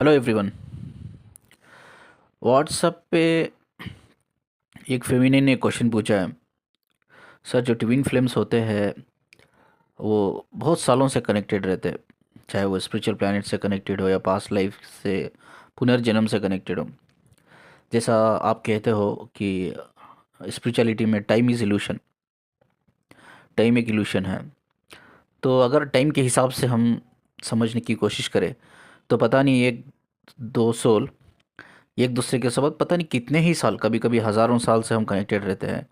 Hello everyone. WhatsApp पे एक feminine ने क्वेश्चन पूछा है। सर, जो ट्विन फ्लेम्स होते हैं वो बहुत सालों से कनेक्टेड रहते हैं, चाहे वो स्पिरिचुअल प्लैनेट से कनेक्टेड हो या पास्ट लाइफ से पुनर्जन्म से कनेक्टेड हो। जैसा आप कहते हो कि स्पिरिचुअलिटी में टाइम इज़ इल्यूशन, टाइम एक इल्यूशन है। तो अगर टाइम के हिसाब से हम समझने की कोशिश करें तो पता नहीं एक दो सोल एक दूसरे के साथ पता नहीं कितने ही साल, कभी कभी हज़ारों साल से हम कनेक्टेड रहते हैं,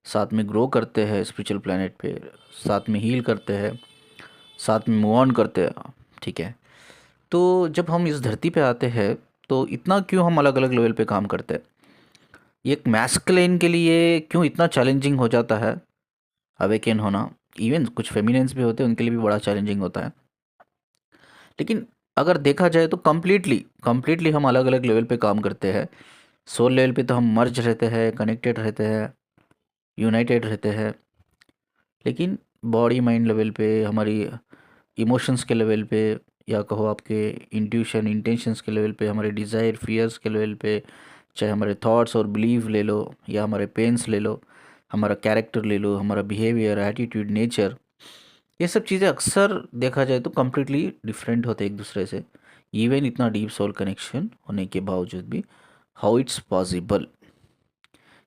साथ में ग्रो करते हैं स्पिरिचुअल प्लेनेट पे, साथ में हील करते हैं, साथ में मूव ऑन करते हैं। ठीक है। तो जब हम इस धरती पे आते हैं तो इतना क्यों हम अलग अलग लेवल पे काम करते हैं? एक मैस्कुलिन के लिए क्यों इतना चैलेंजिंग हो जाता है अवेकन होना? इवन कुछ फेमिनिन्स भी होते हैं, उनके लिए भी बड़ा चैलेंजिंग होता है। लेकिन अगर देखा जाए तो कम्प्लीटली कम्प्लीटली हम अलग अलग लेवल पे काम करते हैं। सोल लेवल पे तो हम मर्ज रहते हैं, कनेक्टेड रहते हैं, यूनाइटेड रहते हैं। लेकिन बॉडी माइंड लेवल पे, हमारी इमोशंस के लेवल पे, या कहो आपके इंट्यूशन इंटेंशंस के लेवल पे, हमारे डिज़ायर फियर्स के लेवल पे, चाहे हमारे थॉट्स और बिलीव ले लो या हमारे पेन्स ले लो, हमारा कैरेक्टर ले लो, हमारा बिहेवियर, एटीट्यूड, नेचर, ये सब चीज़ें अक्सर देखा जाए तो कम्प्लीटली डिफरेंट होते हैं एक दूसरे से। इवन इतना डीप सोल कनेक्शन होने के बावजूद भी हाउ इट्स पॉसिबल,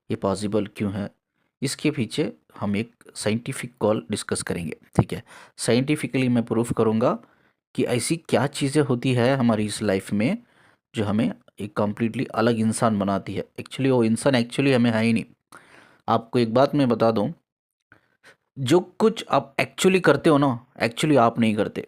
ये पॉसिबल क्यों है, इसके पीछे हम एक साइंटिफिक कॉल डिस्कस करेंगे। ठीक है। साइंटिफिकली मैं प्रूफ करूँगा कि ऐसी क्या चीज़ें होती है हमारी इस लाइफ में जो हमें एक कम्प्लीटली अलग इंसान बनाती है। एक्चुअली वो इंसान एक्चुअली हमें है ही नहीं। आपको एक बात मैं बता दूं, जो कुछ आप एक्चुअली करते हो ना, एक्चुअली आप नहीं करते।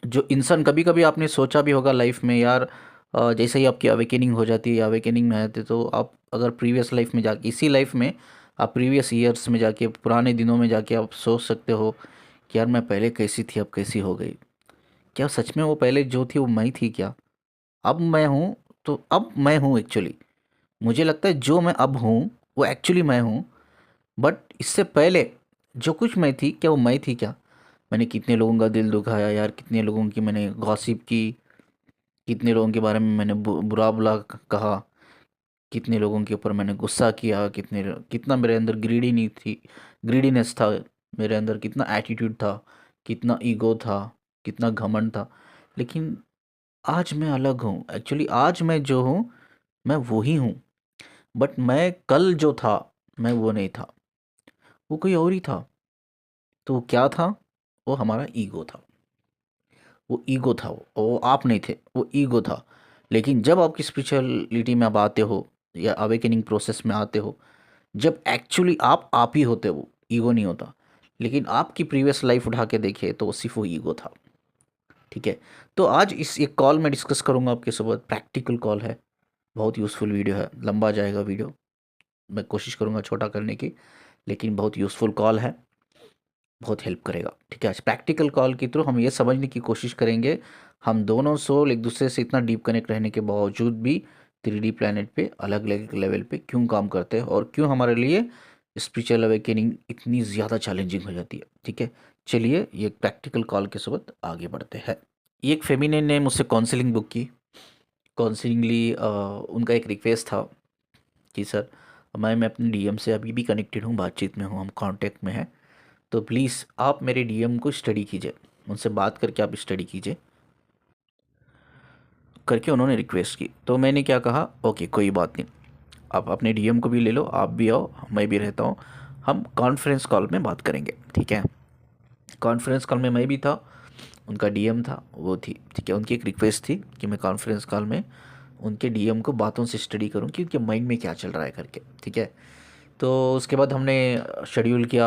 जो इंसान कभी कभी आपने सोचा भी होगा लाइफ में, यार जैसे ही आपकी अवेकनिंग हो जाती है, अवेकनिंग में आते तो आप अगर प्रीवियस लाइफ में जाके, इसी लाइफ में आप प्रीवियस ईयर्स में जाके, पुराने दिनों में जाके आप सोच सकते हो कि यार मैं पहले कैसी थी, अब कैसी हो गई। क्या सच में वो पहले जो थी वो मैं थी क्या? अब मैं हूँ तो अब मैं हूँ एक्चुअली। मुझे लगता है जो मैं अब हूँ वो एक्चुअली मैं हूँ। बट इससे पहले जो कुछ मैं थी, क्या वो मैं थी क्या? मैंने कितने लोगों का दिल दुखाया यार, कितने लोगों की मैंने गॉसिप की, कितने लोगों के बारे में मैंने बुरा बुला कहा, कितने लोगों के ऊपर मैंने गुस्सा किया, कितना मेरे अंदर ग्रीडी नहीं थी, ग्रीडीनेस था, मेरे अंदर कितना एटीट्यूड था, कितना ईगो था, कितना घमंड था। लेकिन आज मैं अलग हूँ। एक्चुअली आज मैं जो हूँ मैं वो ही हूँ। बट मैं कल जो था मैं वो नहीं था, वो कोई और ही था। तो वो क्या था? वो हमारा ईगो था। वो ईगो था, वो आप नहीं थे, वो ईगो था। लेकिन जब आपकी स्पिरिचुअलिटी में आप आते हो या अवेकनिंग प्रोसेस में आते हो, जब एक्चुअली आप ही होते हो, ईगो नहीं होता। लेकिन आपकी प्रीवियस लाइफ उठा के देखिए तो वो सिर्फ वो ईगो था। ठीक है। तो आज इस एक कॉल में डिस्कस करूंगा आपके साथ, प्रैक्टिकल कॉल है, बहुत यूज़फुल वीडियो है, लंबा जाएगा वीडियो, मैं कोशिश करूंगा छोटा करने की, लेकिन बहुत यूज़फुल कॉल है, बहुत हेल्प करेगा। ठीक है। आज प्रैक्टिकल कॉल के थ्रू हम ये समझने की कोशिश करेंगे, हम दोनों सोल एक दूसरे से इतना डीप कनेक्ट रहने के बावजूद भी 3D प्लैनेट पे अलग अलग लेवल पे क्यों काम करते हैं और क्यों हमारे लिए स्पिरिचुअल अवेकनिंग इतनी ज़्यादा चैलेंजिंग हो जाती है। ठीक है। चलिए ये प्रैक्टिकल कॉल के साथ आगे बढ़ते हैं। एक फेमिनिन ने मुझसे काउंसलिंग बुक की। काउंसलिंगली उनका एक रिक्वेस्ट था कि सर, मैं अपने डीएम से अभी भी कनेक्टेड हूँ, बातचीत में हूँ, हम कांटेक्ट में हैं, तो प्लीज़ आप मेरे डीएम को स्टडी कीजिए, उनसे बात करके आप स्टडी कीजिए करके उन्होंने रिक्वेस्ट की। तो मैंने क्या कहा, ओके कोई बात नहीं, आप अपने डीएम को भी ले लो, आप भी आओ, मैं भी रहता हूँ, हम कॉन्फ्रेंस कॉल में बात करेंगे। ठीक है। कॉन्फ्रेंस कॉल में मैं भी था, उनका डीएम था, वो थी। ठीक है। उनकी एक रिक्वेस्ट थी कि मैं कॉन्फ्रेंस कॉल में उनके डीएम को बातों से स्टडी करूं कि उनके माइंड में क्या चल रहा है करके। ठीक है। तो उसके बाद हमने शेड्यूल किया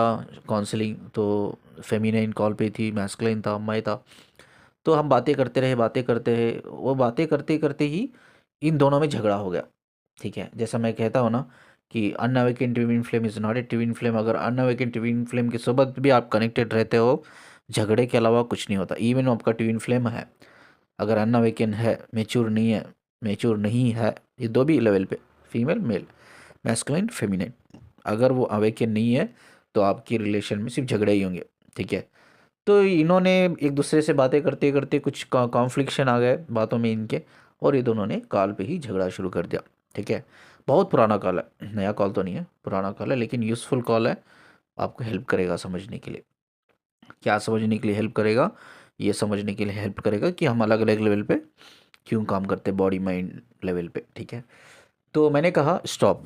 काउंसलिंग। तो फेमिनाइन कॉल पे थी, मैस्कुलिन था, मैं था। तो हम बातें करते रहे, बातें करते रहे, वो बातें करते करते ही इन दोनों में झगड़ा हो गया। ठीक है। जैसा मैं कहता हूँ ना कि unawaken twin flame is not a twin flame. अगर अनअवेकन ट्विन फ्लेम के सोबत भी आप कनेक्टेड रहते हो, झगड़े के अलावा कुछ नहीं होता। इवन आपका ट्विन फ्लेम है, अगर अनअवेकन है, मेच्योर नहीं है, ये दो भी लेवल पे, फीमेल मेल, मैस्कुलिन फेमिनिन, अगर वो अवेकन नहीं है तो आपकी रिलेशन में सिर्फ झगड़े ही होंगे। ठीक है। तो इन्होंने एक दूसरे से बातें करते करते कुछ कॉन्फ्लिक्शन आ गए बातों में इनके, और ये दोनों ने कॉल पे ही झगड़ा शुरू कर दिया। ठीक है, बहुत पुराना कॉल है, नया कॉल तो नहीं है, पुराना कॉल है, लेकिन यूज़फुल कॉल है, आपको हेल्प करेगा समझने के लिए। क्या समझने के लिए हेल्प करेगा? ये समझने के लिए हेल्प करेगा कि हम अलग अलग लेवल पे क्यों काम करते हैं, बॉडी माइंड लेवल पे। ठीक है, तो मैंने कहा स्टॉप,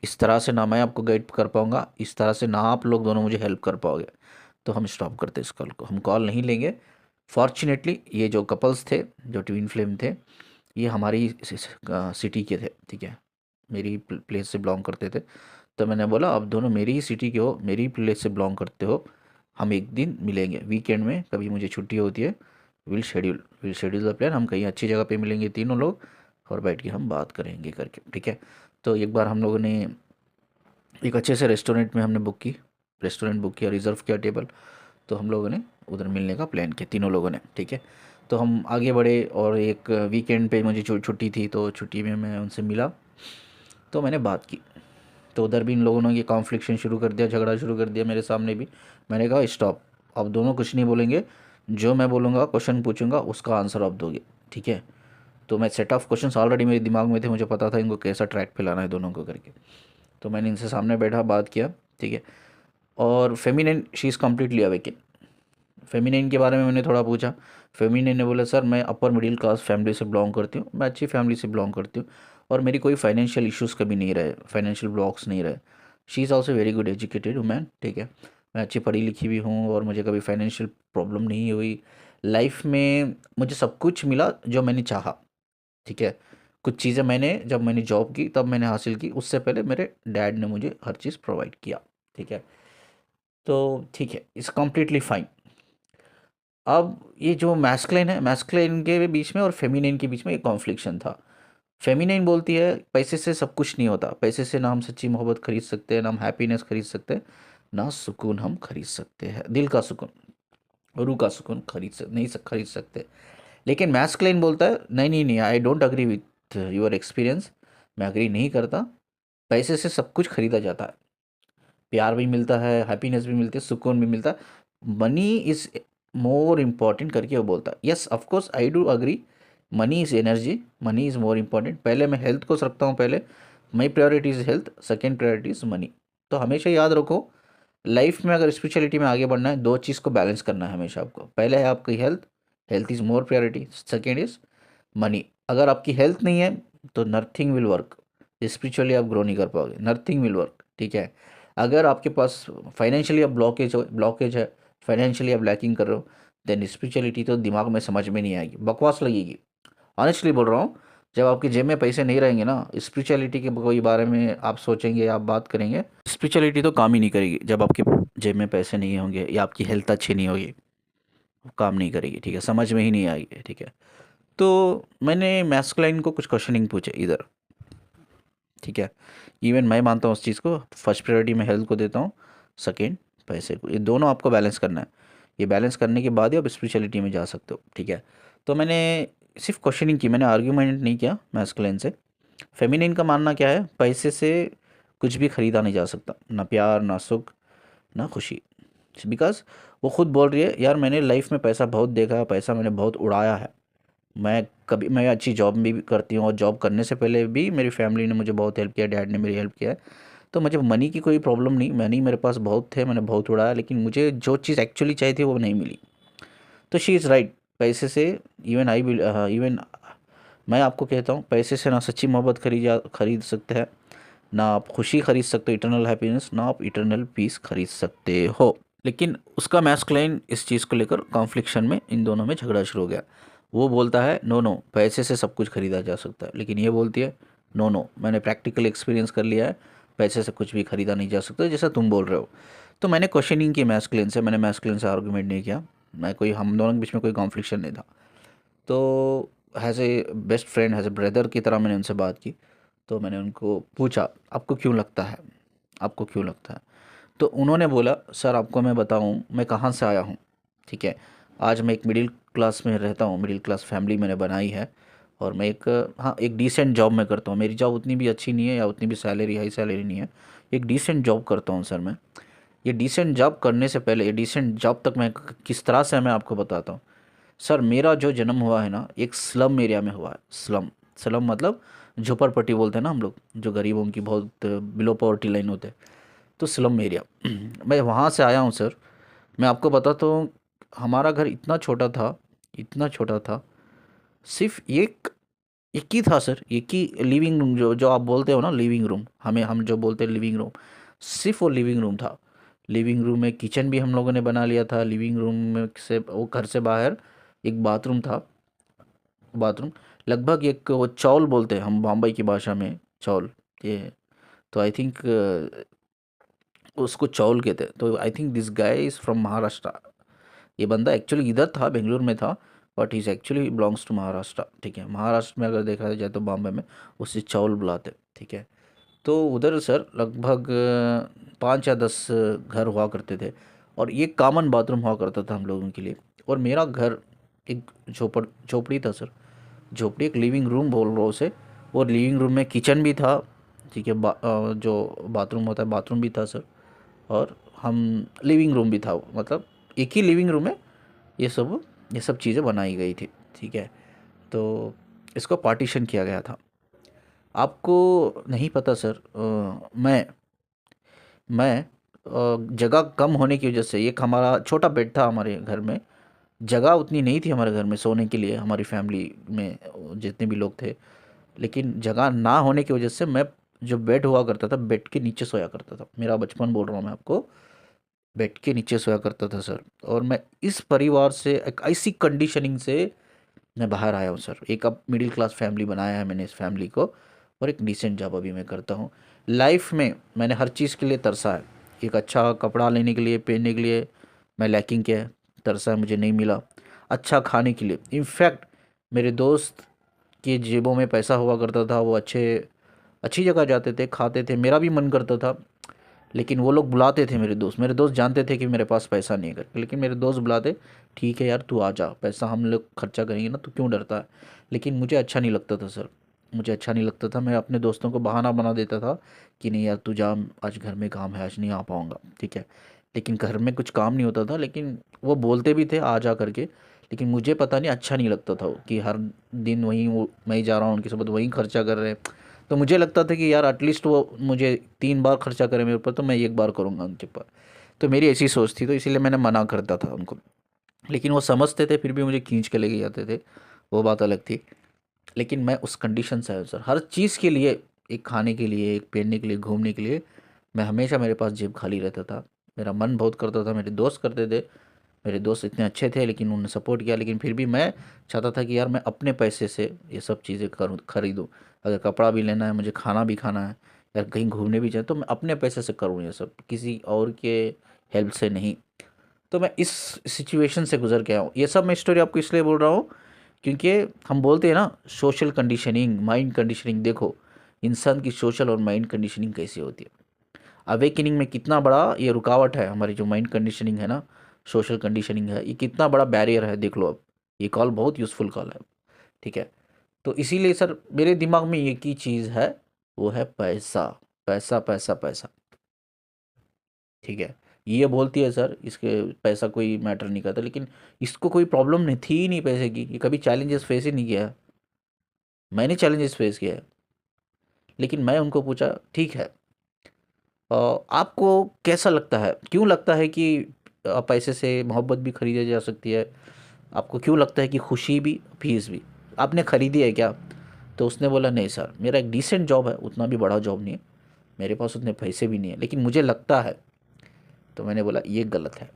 इस तरह से ना मैं आपको गाइड कर पाऊंगा, इस तरह से ना आप लोग दोनों मुझे हेल्प कर पाओगे, तो हम स्टॉप करते इस कॉल को, हम कॉल नहीं लेंगे। फॉर्चुनेटली ये जो कपल्स थे, जो ट्विन फ्लेम थे, ये हमारी सिटी के थे। ठीक है, मेरी प्लेस से बिलोंग करते थे। तो मैंने बोला आप दोनों मेरी ही सिटी के हो, मेरी ही प्लेस से बिलोंग करते हो, हम एक दिन मिलेंगे वीकेंड में, कभी मुझे छुट्टी होती है, विल शेड्यूल द प्लान, हम कहीं अच्छी जगह पे मिलेंगे तीनों लोग, और बैठ के हम बात करेंगे करके। ठीक है, तो एक बार हम लोगों ने एक अच्छे से रेस्टोरेंट में हमने रेस्टोरेंट बुक किया, रिज़र्व किया टेबल, तो हम लोगों ने उधर मिलने का प्लान किया तीनों लोगों ने। ठीक है, तो हम आगे बढ़े, और एक वीकेंड पे मुझे छुट्टी थी, तो छुट्टी में मैं उनसे मिला, तो मैंने बात की। तो उधर भी इन लोगों ने ये कॉन्फ्लिक्शन शुरू कर दिया, झगड़ा शुरू कर दिया मेरे सामने भी। मैंने कहा स्टॉप, आप दोनों कुछ नहीं बोलेंगे, जो मैं बोलूँगा क्वेश्चन पूछूंगा उसका आंसर आप दोगे। ठीक है, तो मैं सेट ऑफ क्वेश्चंस ऑलरेडी मेरे दिमाग में थे, मुझे पता था इनको कैसा ट्रैक पे लाना है दोनों को करके। तो मैंने इनसे सामने बैठा, बात किया। ठीक है, और feminine she is completely awaken. Feminine के बारे में मैंने थोड़ा पूछा। फेमिनिन ने बोला सर मैं अपर मिडिल क्लास फैमिली से बिलोंग करती हूँ, मैं अच्छी फैमिली से बिलोंग करती हूँ, और मेरी कोई फाइनेंशियल इश्यूज़ कभी नहीं रहे, फाइनेंशियल ब्लॉक्स नहीं रहे। She is also very good educated women. ठीक है, मैं अच्छी पढ़ी लिखी भी हूँ, और मुझे कभी फाइनेंशियल प्रॉब्लम नहीं हुई लाइफ में, मुझे सब कुछ मिला जो मैंने चाहा। ठीक है, कुछ चीज़ें मैंने जब मैंने जॉब की तब मैंने हासिल की, उससे पहले मेरे डैड ने मुझे हर चीज़ प्रोवाइड किया। ठीक है, तो ठीक है, इट्स कम्प्लीटली फाइन। अब ये जो मैस्कुलिन है, मैस्कुलिन के बीच में और फेमिनिन के बीच में एक कॉन्फ्लिक्शन था। फेमिनिन बोलती है पैसे से सब कुछ नहीं होता, पैसे से ना हम सच्ची मोहब्बत खरीद सकते हैं, ना हम हैप्पीनेस खरीद सकते हैं, ना सुकून हम खरीद सकते हैं, दिल का सुकून, रूह का सुकून खरीद सकते। लेकिन मैस्कुलिन बोलता है नहीं नहीं नहीं, I don't agree with your experience, मैं अग्री नहीं करता, पैसे से सब कुछ खरीदा जाता है, प्यार भी मिलता है, हैप्पीनेस भी मिलती है, सुकून भी मिलता है, मनी इज़ मोर इम्पॉर्टेंट करके वो बोलता है। Yes of course I do agree, money is energy, money is more important. पहले मैं हेल्थ को रखता हूँ, पहले my priority is health, second priority is money. तो हमेशा याद रखो, लाइफ में अगर स्पिरिचुअलिटी में आगे बढ़ना है, दो चीज़ को बैलेंस करना है हमेशा आपको। पहले है आपकी health, health is more priority, second is money. अगर आपकी हेल्थ नहीं है तो नथिंग विल वर्क, स्पिरिचुअली आप ग्रो नहीं कर पाओगे, नथिंग विल वर्क। ठीक है, अगर आपके पास फाइनेंशियली आप ब्लॉकेज है, फाइनेंशियली आप लैकिंग कर रहे हो, देन स्पिरिचुअलिटी तो दिमाग में समझ में नहीं आएगी, बकवास लगेगी। ऑनेस्टली बोल रहा हूँ, जब आपकी जेब में पैसे नहीं रहेंगे ना, स्पिरिचुअलिटी के कोई बारे में आप सोचेंगे, आप बात करेंगे, स्पिरिचुअलिटी तो काम ही नहीं करेगी। जब आपके जेब में पैसे नहीं होंगे या आपकी हेल्थ अच्छी नहीं होगी, वो काम नहीं करेगी। ठीक है, समझ में ही नहीं आएगी। ठीक है, तो मैंने मैस्कुलाइन को कुछ क्वेश्चनिंग पूछे इधर। ठीक है, इवन मैं मानता हूँ उस चीज़ को, फर्स्ट प्रायोरिटी मैं हेल्थ को देता हूँ, सेकेंड पैसे को, ये दोनों आपको बैलेंस करना है। ये बैलेंस करने के बाद ही आप स्पिरिचुअलिटी में जा सकते हो। ठीक है, तो मैंने सिर्फ क्वेश्चनिंग की, मैंने आर्ग्यूमेंट नहीं किया मैस्कुलाइन से। फेमिनिन का मानना क्या है, पैसे से कुछ भी खरीदा नहीं जा सकता, ना प्यार, ना सुख, ना खुशी। बिकॉज वो खुद बोल रही है यार मैंने लाइफ में पैसा बहुत देखा है, पैसा मैंने बहुत उड़ाया है, मैं अच्छी जॉब भी करती हूँ, और जॉब करने से पहले भी मेरी फैमिली ने मुझे बहुत हेल्प किया, डैड ने मेरी हेल्प किया है, तो मुझे मनी की कोई प्रॉब्लम नहीं, मनी मेरे पास बहुत थे, मैंने बहुत उड़ाया, लेकिन मुझे जो चीज़ एक्चुअली चाहिए थी वो नहीं मिली। तो शी इज़ राइट, पैसे से इवन मैं आपको कहता हूँ, पैसे से ना सच्ची मोहब्बत खरीद सकते हैं, ना आप खुशी खरीद सकते हो, इटर्नल हैप्पीनेस, ना आप इटर्नल पीस खरीद सकते हो। लेकिन उसका मैस्कुलाइन इस चीज़ को लेकर कॉन्फ्लिक्शन में इन दोनों में झगड़ा शुरू हो गया। वो बोलता है नो नो, पैसे से सब कुछ खरीदा जा सकता है, लेकिन ये बोलती है नो नो, मैंने प्रैक्टिकल एक्सपीरियंस कर लिया है, पैसे से कुछ भी खरीदा नहीं जा सकता जैसा तुम बोल रहे हो। तो मैंने क्वेश्चनिंग की मैस्कुलिन से, मैंने मैस्कुलिन से आर्गूमेंट नहीं किया, मैं कोई हम दोनों के बीच में कोई कॉन्फ्लिक्शन नहीं था। तो has a best friend, has a brother की तरह मैंने उनसे बात की। तो मैंने उनको पूछा आपको क्यों लगता है, आपको क्यों लगता है? तो उन्होंने बोला सर आपको मैं बताऊं मैं कहाँ से आया हूँ। ठीक है, आज मैं एक मिडिल क्लास में रहता हूँ, मिडिल क्लास फैमिली मैंने बनाई है, और मैं एक हाँ एक डिसेंट जॉब में करता हूँ, मेरी जॉब उतनी भी अच्छी नहीं है या उतनी भी सैलरी हाई सैलरी नहीं है, एक डिसेंट जॉब करता हूँ सर मैं। ये डिसेंट जॉब करने से पहले, ये डिसेंट जॉब तक मैं किस तरह से मैं आपको बताता हूँ। सर मेरा जो जन्म हुआ है ना, एक स्लम एरिया में हुआ है। स्लम, स्लम मतलब झोपड़पट्टी बोलते हैं ना हम लोग, जो गरीबों की बहुत बिलो पॉवर्टी लाइन होते हैं, तो स्लम एरिया। मैं वहाँ से आया हूँ सर। मैं आपको बताता हूँ, हमारा घर इतना छोटा था, इतना छोटा था, सिर्फ एक एक ही था सर, एक ही लिविंग रूम, जो जो आप बोलते हो ना लिविंग रूम, हम जो बोलते हैं लिविंग रूम, सिर्फ वो लिविंग रूम था। लिविंग रूम में किचन भी हम लोगों ने बना लिया था। लिविंग रूम में से वो घर से बाहर एक बाथरूम था। बाथरूम लगभग एक, वो चौल बोलते हैं हम बॉम्बे की भाषा में, चौल, ये, तो आई थिंक उसको चौल कहते हैं। तो I think this guy is from Maharashtra. ये बंदा एक्चुअली इधर था, बेंगलुरु में था, but is actually belongs to Maharashtra. ठीक है, महाराष्ट्र में अगर देखा जाए तो बॉम्बे में उसे चौल बुलाते। ठीक है, तो उधर सर लगभग 5 या 10 घर हुआ करते थे, और ये कॉमन बाथरूम हुआ करता था हम लोगों के लिए। और मेरा घर एक झोपड़ी था सर। झोपड़ी, एक लिविंग रूम बोल रहा हूँ उसे। और लिविंग रूम में किचन भी था। ठीक है, जो बाथरूम होता है, बाथरूम भी था सर। और हम लिविंग रूम भी था, मतलब एक ही लिविंग रूम में ये सब चीज़ें बनाई गई थी। ठीक है, तो इसको पार्टीशन किया गया था। आपको नहीं पता सर, मैं जगह कम होने की वजह से, एक हमारा छोटा बेड था हमारे घर में, जगह उतनी नहीं थी हमारे घर में सोने के लिए, हमारी फैमिली में जितने भी लोग थे। लेकिन जगह ना होने की वजह से मैं, जो बेड हुआ करता था, बेड के नीचे सोया करता था। मेरा बचपन बोल रहा हूँ मैं आपको, बेड के नीचे सोया करता था सर। और मैं इस परिवार से, एक ऐसी कंडीशनिंग से मैं बाहर आया हूँ सर। एक अब मिडिल क्लास फैमिली बनाया है मैंने इस फैमिली को, और एक डिसेंट जॉब अभी मैं करता हूँ। लाइफ में मैंने हर चीज़ के लिए तरसा है। एक अच्छा कपड़ा लेने के लिए, पहनने के लिए मैं लैकिंग किया है, तरसा है, मुझे नहीं मिला। अच्छा खाने के लिए, इनफैक्ट मेरे दोस्त के जेबों में पैसा हुआ करता था, वो अच्छी जगह जाते थे, खाते थे, मेरा भी मन करता था। लेकिन वो लोग बुलाते थे, मेरे दोस्त जानते थे कि मेरे पास पैसा नहीं है करके, लेकिन मेरे दोस्त बुलाते, ठीक है यार तू आ जा, पैसा हम लोग खर्चा करेंगे ना, तू क्यों डरता है। लेकिन मुझे अच्छा नहीं लगता था सर, मुझे अच्छा नहीं लगता था। मैं अपने दोस्तों को बहाना बना देता था कि नहीं यार तू जा, आज घर में काम है, आज नहीं आ पाऊँगा। ठीक है, लेकिन घर में कुछ काम नहीं होता था, लेकिन वो बोलते भी थे आ जा करके। लेकिन मुझे पता नहीं, अच्छा नहीं लगता था वो, कि हर दिन वहीं वो मैं ही जा रहा हूँ उनके साथ, वहीं खर्चा कर रहे हैं। तो मुझे लगता था कि यार एटलीस्ट वो मुझे 3 बार खर्चा करे मेरे ऊपर, तो मैं एक बार करूँगा उनके ऊपर। तो मेरी ऐसी सोच थी, तो इसीलिए मैंने मना करता था उनको। लेकिन वो समझते थे, फिर भी मुझे खींच के लेके जाते थे, वो बात अलग थी। लेकिन मैं उस कंडीशन से आया सर, हर चीज़ के लिए, एक खाने के लिए, एक पहनने के लिए, घूमने के लिए, मैं हमेशा, मेरे पास जेब खाली रहता था। मेरा मन बहुत करता था, मेरे दोस्त करते थे, मेरे दोस्त इतने अच्छे थे, लेकिन उन्होंने सपोर्ट किया। लेकिन फिर भी मैं चाहता था कि यार मैं अपने पैसे से ये सब चीज़ें करूँ, खरीदूँ। अगर कपड़ा भी लेना है, मुझे खाना भी खाना है, यार कहीं घूमने भी जाए, तो मैं अपने पैसे से करूँ ये सब, किसी और के हेल्प से नहीं। तो मैं इस सिचुएशन से गुजर के आया हूँ। ये सब मैं स्टोरी आपको इसलिए बोल रहा हूँ, क्योंकि हम बोलते हैं ना सोशल कंडीशनिंग, माइंड कंडीशनिंग। देखो इंसान की सोशल और माइंड कंडीशनिंग कैसी होती है। अवेकनिंग में कितना बड़ा ये रुकावट है, हमारी जो माइंड कंडीशनिंग है ना, सोशल कंडीशनिंग है, ये कितना बड़ा बैरियर है, देख लो अब। ये कॉल बहुत यूज़फुल कॉल है। ठीक है, तो इसीलिए सर मेरे दिमाग में एक ही चीज़ है, वो है पैसा, पैसा पैसा पैसा। ठीक है, ये बोलती है सर, इसके पैसा कोई मैटर नहीं करता, लेकिन इसको कोई प्रॉब्लम नहीं थी ही नहीं पैसे की, ये कभी चैलेंजेस फेस ही नहीं किया है। मैंने चैलेंजेस फेस किया है। लेकिन मैं उनको पूछा, ठीक है, आपको कैसा लगता है, क्यों लगता है कि पैसे से मोहब्बत भी खरीदी जा सकती है? आपको क्यों लगता है कि खुशी भी, पीस भी? आपने खरीदी है क्या? तो उसने बोला, नहीं सर, मेरा एक डिसेंट जॉब है, उतना भी बड़ा जॉब नहीं है, मेरे पास उतने पैसे भी नहीं है, लेकिन मुझे लगता है। तो मैंने बोला ये गलत है,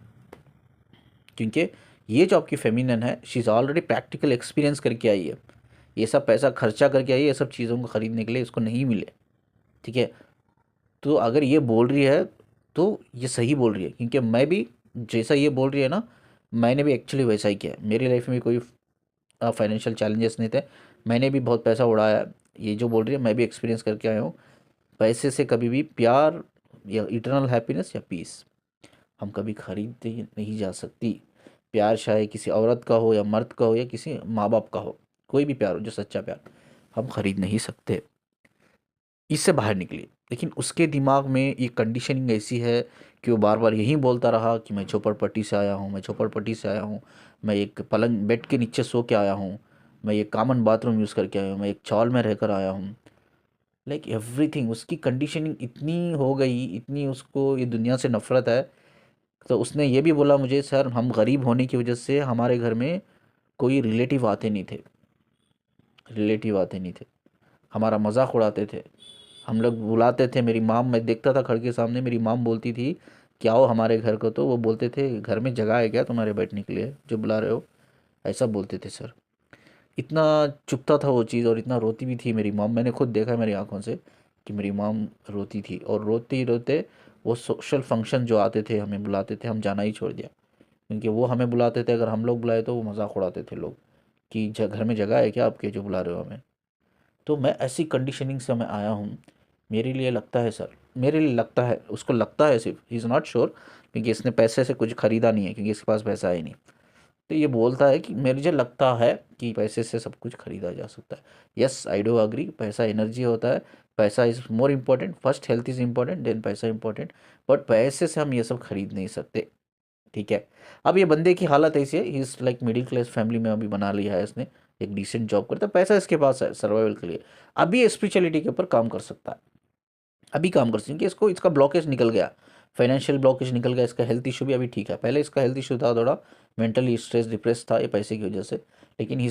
क्योंकि ये जो आपकी फेमिनिन है, she is already practical experience करके आई है, ये सब पैसा खर्चा करके आई है ये सब चीज़ों को ख़रीदने के लिए, इसको नहीं मिले। ठीक है, तो अगर ये बोल रही है तो ये सही बोल रही है, क्योंकि मैं भी जैसा ये बोल रही है ना, मैंने भी एक्चुअली वैसा ही किया है। मेरी लाइफ में कोई फाइनेंशियल चैलेंजेस नहीं थे, मैंने भी बहुत पैसा उड़ाया है। ये जो बोल रही है मैं भी एक्सपीरियंस करके आया हूँ। पैसे से कभी भी प्यार या इटर्नल हैप्पीनेस या पीस हम कभी खरीदते ही नहीं जा सकती। प्यार चाहे किसी औरत का हो या मर्द का हो या किसी माँ बाप का हो, कोई भी प्यार हो, जो सच्चा प्यार, हम खरीद नहीं सकते। इससे बाहर निकली। लेकिन उसके दिमाग में ये कंडीशनिंग ऐसी है कि वो बार बार यही बोलता रहा कि मैं झोपड़पट्टी से आया हूँ, मैं झोपड़पट्टी से आया हूँ, मैं एक पलंग बेड के नीचे सो के आया हूँ, मैं ये कॉमन बाथरूम यूज़ करके आया हूँ, मैं एक चॉल में रहकर आया हूँ। लाइक एवरीथिंग उसकी कंडीशनिंग इतनी हो गई, इतनी उसको ये दुनिया से नफ़रत है। तो उसने ये भी बोला मुझे, सर हम गरीब होने की वजह से हमारे घर में कोई रिलेटिव आते नहीं थे, रिलेटिव आते नहीं थे, हमारा मजाक उड़ाते थे। हम लोग बुलाते थे, मेरी माम, मैं देखता था खिड़की के सामने, मेरी माम बोलती थी कि आओ हमारे घर को, तो वो बोलते थे घर में जगह है क्या तुम्हारे बैठने के लिए जो बुला रहे हो, ऐसा बोलते थे सर। इतना चुभता था वो चीज़, और इतना रोती भी थी मेरी माम। मैंने खुद देखा मेरी आंखों से कि मेरी माम रोती थी, और रोते ही रोते वो सोशल फंक्शन जो आते थे हमें बुलाते थे, हम जाना ही छोड़ दिया। क्योंकि वो हमें बुलाते थे, अगर हम लोग बुलाए तो वो मजाक उड़ाते थे लोग कि घर में जगह है क्या आपके जो बुला रहे हो हमें। तो मैं ऐसी कंडीशनिंग से मैं आया हूँ। मेरे लिए लगता है सर, मेरे लिए लगता है, उसको लगता है सिर्फ, ही इज़ नॉट श्योर, क्योंकि इसने पैसे से कुछ ख़रीदा नहीं है, क्योंकि इसके पास पैसा है नहीं। तो ये बोलता है कि मुझे लगता है कि पैसे से सब कुछ खरीदा जा सकता है। यस, आई डू अग्री, पैसा एनर्जी होता है, पैसा is more important, first health is important, then पैसा इम्पोर्टेंट। बट पैसे से हम ये सब खरीद नहीं सकते। ठीक है। अब ये बंदे की हालत ऐसी है, he is like middle class family में अभी बना लिया है इसने, एक डिसेंट जॉब करता है, पैसा इसके पास है सर्वाइवल के लिए। अभी ये स्पिरिचुअलिटी के ऊपर काम कर सकता है, अभी काम कर सकते हैं कि इसको, इसका ब्लॉकेज निकल गया, फाइनेंशियल ब्लॉकेज निकल गया, इसका हेल्थ इशू भी अभी ठीक है। पहले इसका हेल्थ इशू था, थोड़ा मेंटली स्ट्रेस डिप्रेस था ये पैसे की वजह से, लेकिन ही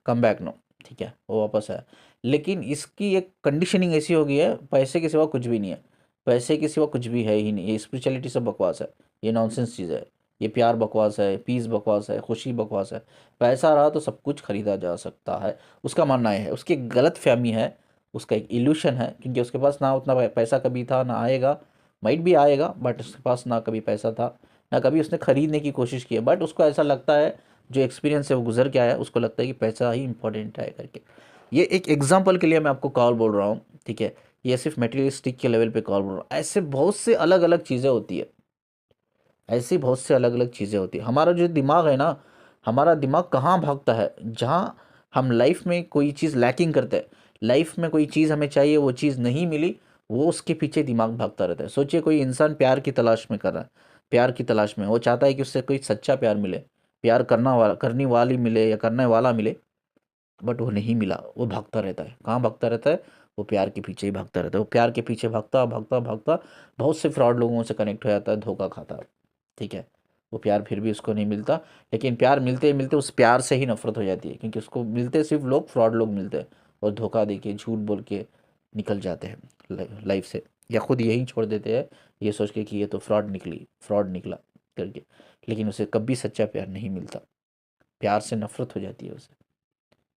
कम बैक नो। ठीक है, वो वापस आया। लेकिन इसकी एक कंडीशनिंग ऐसी हो गई है, पैसे के सिवा कुछ भी नहीं है, पैसे के सिवा कुछ भी है ही नहीं, ये स्पिरिचुअलिटी सब बकवास है, ये नॉनसेंस चीज़ है। ये प्यार बकवास है, पीस बकवास है, खुशी बकवास है। पैसा रहा तो सब कुछ खरीदा जा सकता है, उसका मानना है। उसकी एक गलत फहमी है, उसका एक इल्यूशन है, क्योंकि उसके पास ना उतना पैसा कभी था ना आएगा। माइट भी आएगा, बट उसके पास ना कभी पैसा था, ना कभी उसने खरीदने की कोशिश की है। बट उसको ऐसा लगता है, जो एक्सपीरियंस है वो गुजर के आया है, उसको लगता है कि पैसा ही इंपॉर्टेंट है करके। ये एक एग्जाम्पल के लिए मैं आपको कॉल बोल रहा हूँ। ठीक है, ये सिर्फ मटेरियलिस्टिक के लेवल पे कॉल बोल रहा हूँ। ऐसे बहुत से अलग अलग चीज़ें होती है, ऐसी बहुत से अलग अलग चीज़ें होती है। हमारा जो दिमाग है ना, हमारा दिमाग कहाँ भागता है, जहाँ हम लाइफ में कोई चीज़ लैकिंग करते हैं, लाइफ में कोई चीज़ हमें चाहिए, वो चीज़ नहीं मिली, वो उसके पीछे दिमाग भागता रहता है। सोचिए कोई इंसान प्यार की तलाश में कर रहा है, प्यार की तलाश में वो चाहता है कि उससे कोई सच्चा प्यार मिले, प्यार करने वाली मिले या करने वाला मिले, बट वो नहीं मिला, वो भागता रहता है। कहाँ भागता रहता है? वो प्यार के पीछे ही भागता रहता है। वो प्यार के पीछे भागता भागता भागता बहुत से फ्रॉड लोगों से कनेक्ट हो जाता है, धोखा खाता है। ठीक है, वो प्यार फिर भी उसको नहीं मिलता, लेकिन प्यार मिलते मिलते उस प्यार से ही नफरत हो जाती है, क्योंकि उसको मिलते सिर्फ लोग, फ्रॉड लोग मिलते हैं, और धोखा दे के, झूठ बोल के निकल जाते हैं लाइफ से, या खुद यही छोड़ देते हैं, ये सोच के कि ये तो फ्रॉड निकला करके। लेकिन उसे कभी सच्चा प्यार नहीं मिलता, प्यार से नफरत हो जाती है उसे।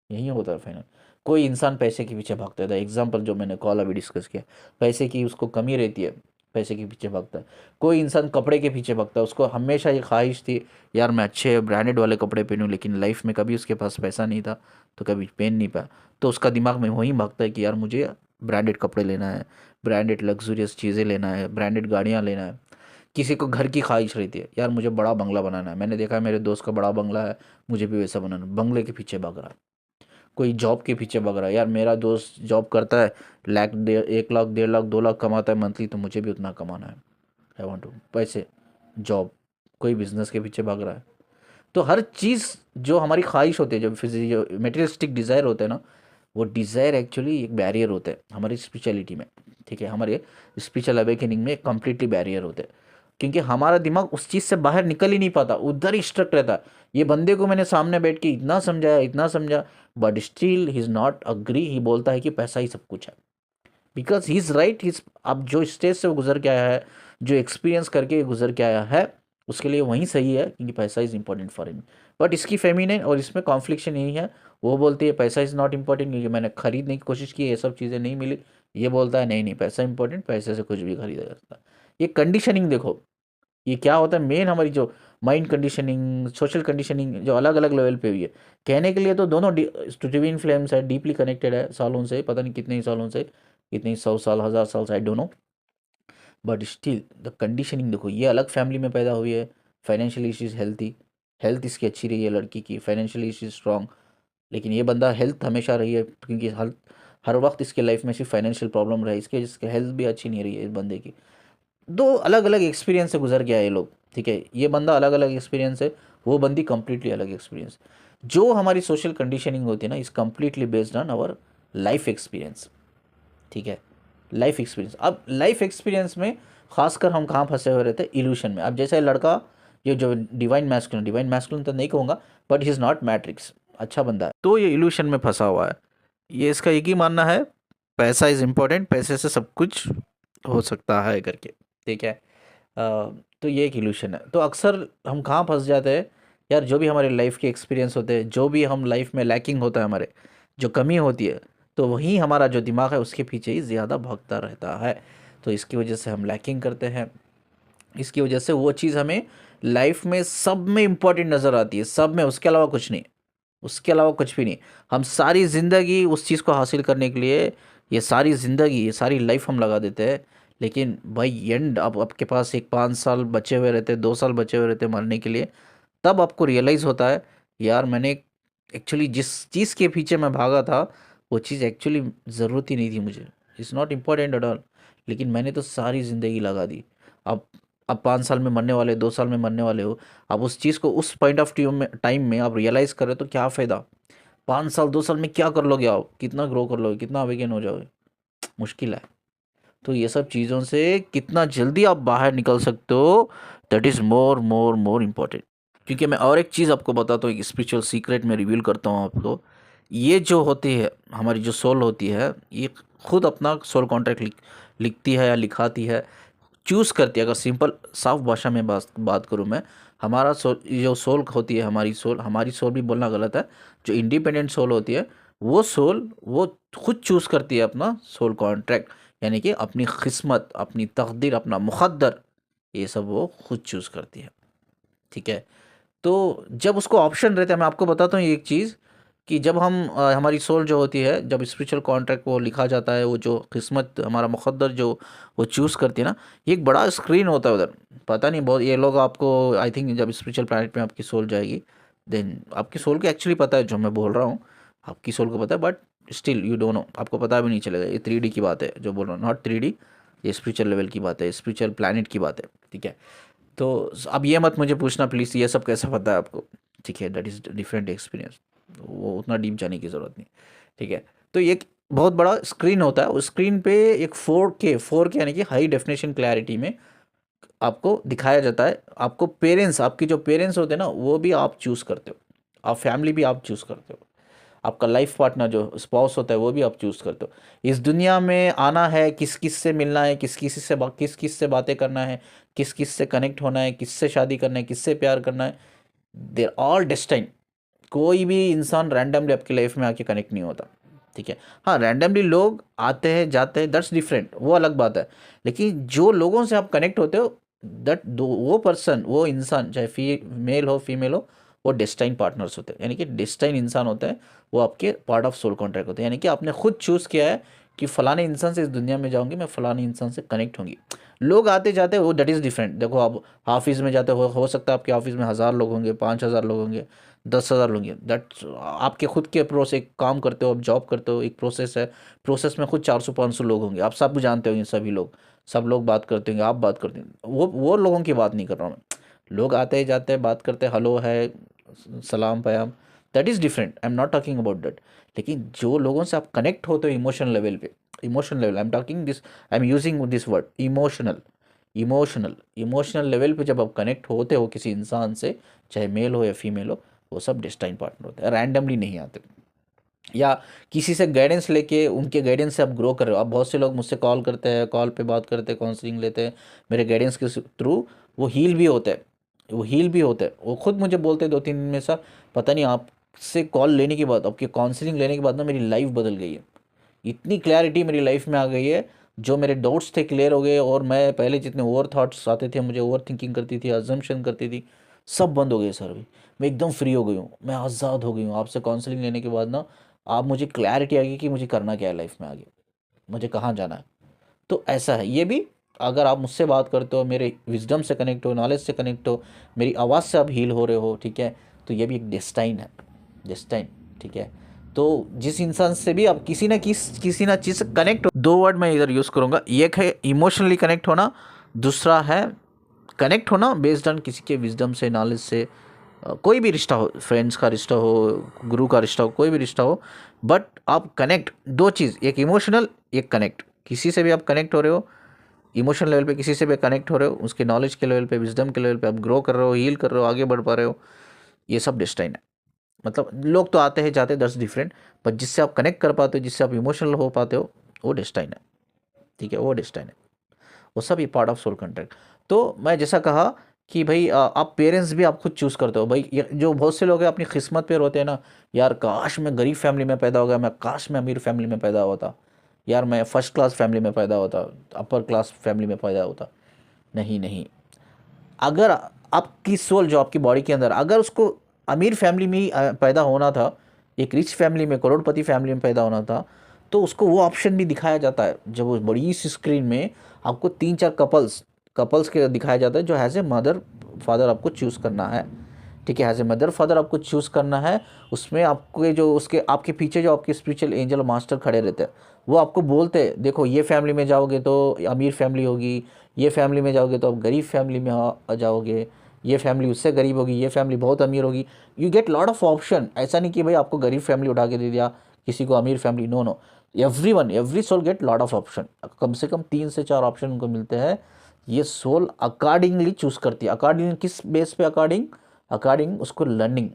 यही होता है फाइनल। कोई इंसान पैसे के पीछे भागता है, एग्जाम्पल जो मैंने कॉल अभी डिस्कस किया, पैसे की उसको कमी रहती है, पैसे के पीछे भागता है। कोई इंसान कपड़े के पीछे भागता है, उसको हमेशा ये ख्वाहिश थी यार मैं अच्छे ब्रांडेड वाले कपड़े पहनूं, लेकिन लाइफ में कभी उसके पास पैसा नहीं था, तो कभी पहन नहीं पाया। तो उसका दिमाग में वही भागता है कि यार मुझे ब्रांडेड कपड़े लेना है, ब्रांडेड लग्जूरियस चीज़ें लेना है, ब्रांडेड गाड़ियाँ लेना है। किसी को घर की ख्वाहिश रहती है, यार मुझे बड़ा बंगला बनाना है, मैंने देखा है मेरे दोस्त का बड़ा बंगला है, मुझे भी वैसा बनाना है, बंगले के पीछे भाग रहा है। कोई जॉब के पीछे भाग रहा है, यार मेरा दोस्त जॉब करता है, 1 लाख 1.5 लाख 2 लाख कमाता है मंथली, तो मुझे भी उतना कमाना है। आई वॉन्ट टू पैसे, जॉब। कोई बिजनेस के पीछे भाग रहा है। तो हर चीज़ जो हमारी ख्वाहिश होती है, जो जो मेटेरियलिस्टिक डिज़ायर होते हैं ना, वो डिज़ायर एक्चुअली एक बैरियर होते हैं हमारी स्पिरिचुअलिटी में। ठीक है, हमारे स्पिरिचुअल अवेकनिंग में कंप्लीटली बैरियर होते हैं, क्योंकि हमारा दिमाग उस चीज़ से बाहर निकल ही नहीं पाता, उधर ही स्ट्रक रहता है। ये बंदे को मैंने सामने बैठ के इतना समझाया, इतना समझा, but still he is not agree. He बोलता है कि पैसा ही सब कुछ है, because he is right. He अब जो स्टेज से वो गुजर के आया है, जो एक्सपीरियंस करके गुजर के आया है, उसके लिए वहीं सही है, क्योंकि पैसा is important for him. But इसकी फेमिनिन और इसमें कॉन्फ्लिक्शन यही है, वो बोलती है पैसा इज़ नॉट इंपॉर्टेंट, क्योंकि मैंने खरीदने की कोशिश की, ये सब चीज़ें नहीं मिली। ये बोलता है नहीं नहीं, पैसा इंपॉर्टेंट, पैसे से कुछ भी खरीदा जा सकता है। ये कंडीशनिंग देखो, ये क्या होता है मेन, हमारी जो माइंड कंडीशनिंग, सोशल कंडीशनिंग जो अलग अलग लेवल पे हुई है। कहने के लिए तो दोनों ट्विन फ्लेम्स है, डीपली कनेक्टेड है सालों से, पता नहीं कितने ही सालों से, कितने 100 साल 1000 साल से, I don't know. But still the conditioning देखो, ये अलग फैमिली में पैदा हुई है, फाइनेंशियली इज हेल्थी, हेल्थ इसकी अच्छी रही है लड़की की, फाइनेंशियली इज स्ट्रांग। लेकिन ये बंदा हेल्थ हमेशा रही है, क्योंकि हर वक्त इसके लाइफ में सिर्फ फाइनेंशियल प्रॉब्लम रहा, इसके इसकी हेल्थ भी अच्छी नहीं रही है इस बंदे की। दो अलग अलग एक्सपीरियंस से गुजर गया ये लोग, ठीक है। ये बंदा अलग अलग एक्सपीरियंस है, वो बंदी कंप्लीटली अलग एक्सपीरियंस। जो हमारी सोशल कंडीशनिंग होती है ना, is completely based on our life experience, ठीक है। लाइफ एक्सपीरियंस, अब लाइफ एक्सपीरियंस में खासकर हम कहाँ फंसे हुए रहते हैं, इल्यूशन में। अब जैसे लड़का, ये जो डिवाइन मैस्कुलिन तो नहीं कहूँगा, but he is not matrix, अच्छा बंदा है, तो ये इल्यूशन में फंसा हुआ है। ये इसका एक ही मानना है, पैसा इज़ इम्पोर्टेंट, पैसे से सब कुछ हो सकता है करके, ठीक है। तो ये एक इल्यूशन है। तो अक्सर हम कहाँ फंस जाते हैं यार, जो भी हमारे लाइफ के एक्सपीरियंस होते हैं, जो भी हम लाइफ में लैकिंग होता है, हमारे जो कमी होती है, तो वही हमारा जो दिमाग है उसके पीछे ही ज़्यादा भागता रहता है। तो इसकी वजह से हम लैकिंग करते हैं, इसकी वजह से वो चीज़ हमें लाइफ में सब में इम्पोर्टेंट नज़र आती है, सब में, उसके अलावा कुछ नहीं, उसके अलावा कुछ भी नहीं। हम सारी ज़िंदगी उस चीज़ को हासिल करने के लिए, ये सारी ज़िंदगी, ये सारी लाइफ हम लगा देते हैं, लेकिन भाई एंड अब आपके पास एक 5 साल बचे हुए रहते, 2 साल बचे हुए रहते मरने के लिए, तब आपको रियलाइज़ होता है यार मैंने एक्चुअली जिस चीज़ के पीछे मैं भागा था, वो चीज़ एक्चुअली ज़रूरत ही नहीं थी मुझे, it's not important at all, लेकिन मैंने तो सारी ज़िंदगी लगा दी। अब अब 5 साल में मरने वाले, 2 साल में मरने वाले हो, अब उस चीज़ को उस पॉइंट ऑफ व्यू में, टाइम में आप रियलाइज़ करें तो क्या फ़ायदा। 5 साल 2 साल में क्या कर लोगे आप, कितना ग्रो कर लोगे, कितना अवेगन हो जाओगे, मुश्किल है। तो ये सब चीज़ों से कितना जल्दी आप बाहर निकल सकते हो, that is more more more important. क्योंकि मैं और एक चीज़ आपको बताता हूँ, एक स्पिरिचुअल सीक्रेट में रिवील करता हूँ आपको। ये जो होती है हमारी जो सोल होती है, ये खुद अपना सोल कॉन्ट्रैक्ट लिखती है या लिखाती है, चूज़ करती है। अगर सिंपल साफ भाषा में बात करूँ मैं, हमारा सोल, जो सोल होती है, हमारी सोल भी बोलना गलत है, जो इंडिपेंडेंट सोल होती है, वो सोल वो खुद चूज़ करती है अपना सोल कॉन्ट्रैक्ट, यानी कि अपनी किस्मत, अपनी तकदीर, अपना मुक़द्दर, ये सब वो खुद चूज़ करती है, ठीक है। तो जब उसको ऑप्शन रहता है, मैं आपको बताता हूँ एक चीज़, कि जब हम हमारी सोल जो होती है, जब स्पिरिचुअल कॉन्ट्रैक्ट वो लिखा जाता है, वो जो किस्मत, हमारा मुक़द्दर जो वो चूज़ करती है ना, ये एक बड़ा स्क्रीन होता है उधर, पता नहीं बहुत, ये लोग आपको, आई थिंक जब स्पिरिचुअल प्लैनेट में आपकी सोल जाएगी, देन आपकी सोल को एक्चुअली पता है जो मैं बोल रहा हूँ, आपकी सोल को पता है, but still you don't know, आपको पता भी नहीं चलेगा। ये 3D की बात है जो बोल रहा हूँ, नॉट 3D, ये स्पिरिचुअल लेवल की बात है, स्पिरिचुअल प्लैनेट की बात है, ठीक है। तो अब ये मत मुझे पूछना प्लीज़ ये सब कैसे पता है आपको, ठीक है, दैट इज़ डिफरेंट एक्सपीरियंस, वो उतना डीप जाने की ज़रूरत नहीं, ठीक है। तो एक बहुत बड़ा स्क्रीन होता है, उस स्क्रीन पे एक 4K यानी कि हाई डेफिनेशन क्लैरिटी में आपको दिखाया जाता है। आपको पेरेंट्स, आपके जो पेरेंट्स होते हैं ना, वो भी आप चूज़ करते हो, आप फैमिली भी आप चूज़ करते हो, आपका लाइफ पार्टनर जो स्पाउस होता है वो भी आप चूज़ करते हो। इस दुनिया में आना है, किस किस से मिलना है, किस किस से बातें करना है, किस किस से कनेक्ट होना है, किससे शादी करना है, किससे प्यार करना है, देर ऑल डेस्टाइन। कोई भी इंसान रैंडमली आपकी लाइफ में आके कनेक्ट नहीं होता, ठीक है। हाँ, रैंडमली लोग आते हैं जाते हैं, दैट्स डिफरेंट, वो अलग बात है। लेकिन जो लोगों से आप कनेक्ट होते हो, दैट दो वो पर्सन, वो इंसान, चाहे मेल हो फीमेल हो, वो डेस्टाइन पार्टनर्स होते हैं, यानी कि डेस्टाइन इंसान होते हैं, वो आपके पार्ट ऑफ सोल कॉन्ट्रैक्ट होते हैं, यानी कि आपने खुद चूज़ किया है कि फलाने इंसान से इस दुनिया में जाऊंगी, मैं फलाने इंसान से कनेक्ट होंगी। लोग आते जाते वो दैट इज़ डिफरेंट। देखो आप ऑफिस में जाते हो सकता है आपके ऑफिस में 1,000 लोग होंगे, 5,000 लोग होंगे, 10,000 लोग हैं, दैट आपके खुद के प्रोसेस, एक काम करते हो, आप जॉब करते हो, एक प्रोसेस है, प्रोसेस में खुद 400-500 लोग होंगे, आप सब जानते होंगे, सभी लोग, सब लोग बात करते होंगे, आप बात करते हैं, वो लोगों की बात नहीं कर रहा हूँ मैं। लोग आते जाते हैं, बात करते, हेलो है, सलाम प्याम, that is different, I am not talking about that. लेकिन जो लोगों से आप कनेक्ट होते हो इमोशनल लेवल पे, emotional level, I am talking this, I am using this word emotional, emotional level पे जब आप कनेक्ट होते हो किसी इंसान से, चाहे मेल हो या फीमेल हो, वो सब डेस्टाइन पार्टनर होते हैं, रैंडमली नहीं आते। या किसी से गाइडेंस लेके, उनके गाइडेंस से आप ग्रो कर रहे हो। अब बहुत से लोग मुझसे कॉल करते हैं, कॉल पे बात करते हैं, काउंसलिंग लेते हैं, मेरे गाइडेंस के थ्रू वो हील भी होते हैं, वो खुद मुझे बोलते हैं 2-3 दिन में, सर पता नहीं आपसे कॉल लेने के बाद, आपकी काउंसलिंग लेने के बाद ना मेरी लाइफ बदल गई है, इतनी क्लैरिटी मेरी लाइफ में आ गई है, जो मेरे डाउट्स थे क्लियर हो गए, और मैं पहले जितने ओवर थॉट्स आते थे, मुझे ओवर थिंकिंग करती थी, अजम्पशन करती थी, सब बंद हो गए सर। अभी मैं एकदम फ्री हो गई हूँ, मैं आज़ाद हो गई हूँ आपसे काउंसलिंग लेने के बाद ना। आप मुझे क्लैरिटी आ गई कि मुझे करना क्या है लाइफ में आगे, मुझे कहाँ जाना है। तो ऐसा है ये भी, अगर आप मुझसे बात करते हो, मेरे विजडम से कनेक्ट हो, नॉलेज से कनेक्ट हो, मेरी आवाज़ से आप हील हो रहे हो, ठीक है, तो ये भी एक डेस्टाइन है, डेस्टाइन, ठीक है। तो जिस इंसान से भी आप किसी ना चीज़ से कनेक्ट हो, दो वर्ड मैं इधर यूज़ करूँगा, एक है इमोशनली कनेक्ट होना, दूसरा है कनेक्ट होना बेस्ड ऑन किसी के विजडम से, नॉलेज से। कोई भी रिश्ता हो, फ्रेंड्स का रिश्ता हो, गुरु का रिश्ता हो, कोई भी रिश्ता हो, बट आप कनेक्ट, दो चीज़, एक इमोशनल एक कनेक्ट, किसी से भी आप कनेक्ट हो रहे हो इमोशनल लेवल पे, किसी से भी कनेक्ट हो रहे हो उसके नॉलेज के लेवल पे, विजडम के लेवल पे, आप ग्रो कर रहे हो, हील कर रहे हो, आगे बढ़ पा रहे हो, ये सब डेस्टाइन है। मतलब लोग तो आते हैं जाते हैं 10 डिफरेंट, पर जिससे आप कनेक्ट कर पाते हो, जिससे आप इमोशनल हो पाते हो, वो डेस्टाइन है। ठीक है, वो डेस्टाइन है, वो सब ये पार्ट ऑफ सोल कॉन्ट्रैक्ट। तो मैं जैसा कहा कि भाई आप पेरेंट्स भी आप खुद चूज़ करते हो भाई। जो बहुत से लोग हैं अपनी किस्मत पे रोते हैं ना, यार काश मैं गरीब फैमिली में पैदा हो गया, मैं काश मैं अमीर फैमिली में पैदा होता, यार मैं फर्स्ट क्लास फैमिली में पैदा होता, अपर क्लास फैमिली में पैदा होता। नहीं नहीं, अगर आपकी सोल जो आपकी बॉडी के अंदर, अगर उसको अमीर फैमिली में ही पैदा होना था, एक रिच फैमिली में, करोड़पति फैमिली में पैदा होना था, तो उसको वो ऑप्शन भी दिखाया जाता है जब वो बड़ी सी स्क्रीन में आपको 3-4 कपल्स के दिखाया जाता है, जो हैज़ ए मदर फादर आपको चूज़ करना है। ठीक है, एज ए मदर फादर आपको चूज़ करना है। उसमें आपके जो उसके आपके पीछे जो आपके स्पिरिचुअल एंजल मास्टर खड़े रहते हैं, वो आपको बोलते हैं देखो ये फैमिली में जाओगे तो अमीर फैमिली होगी, ये फैमिली में जाओगे तो आप गरीब फैमिली में आ जाओगे, ये फैमिली उससे गरीब होगी, ये फैमिली बहुत अमीर होगी। You get lot of option. ऐसा नहीं कि भाई आपको गरीब फैमिली उठा के दे दिया, किसी को अमीर family, no no, every soul get lot of option. कम से कम 3 से 4 ऑप्शन उनको मिलते हैं। ये सोल अकॉर्डिंगली चूज़ करती है। अकॉर्डिंग किस बेस पे? अकॉर्डिंग उसको लर्निंग,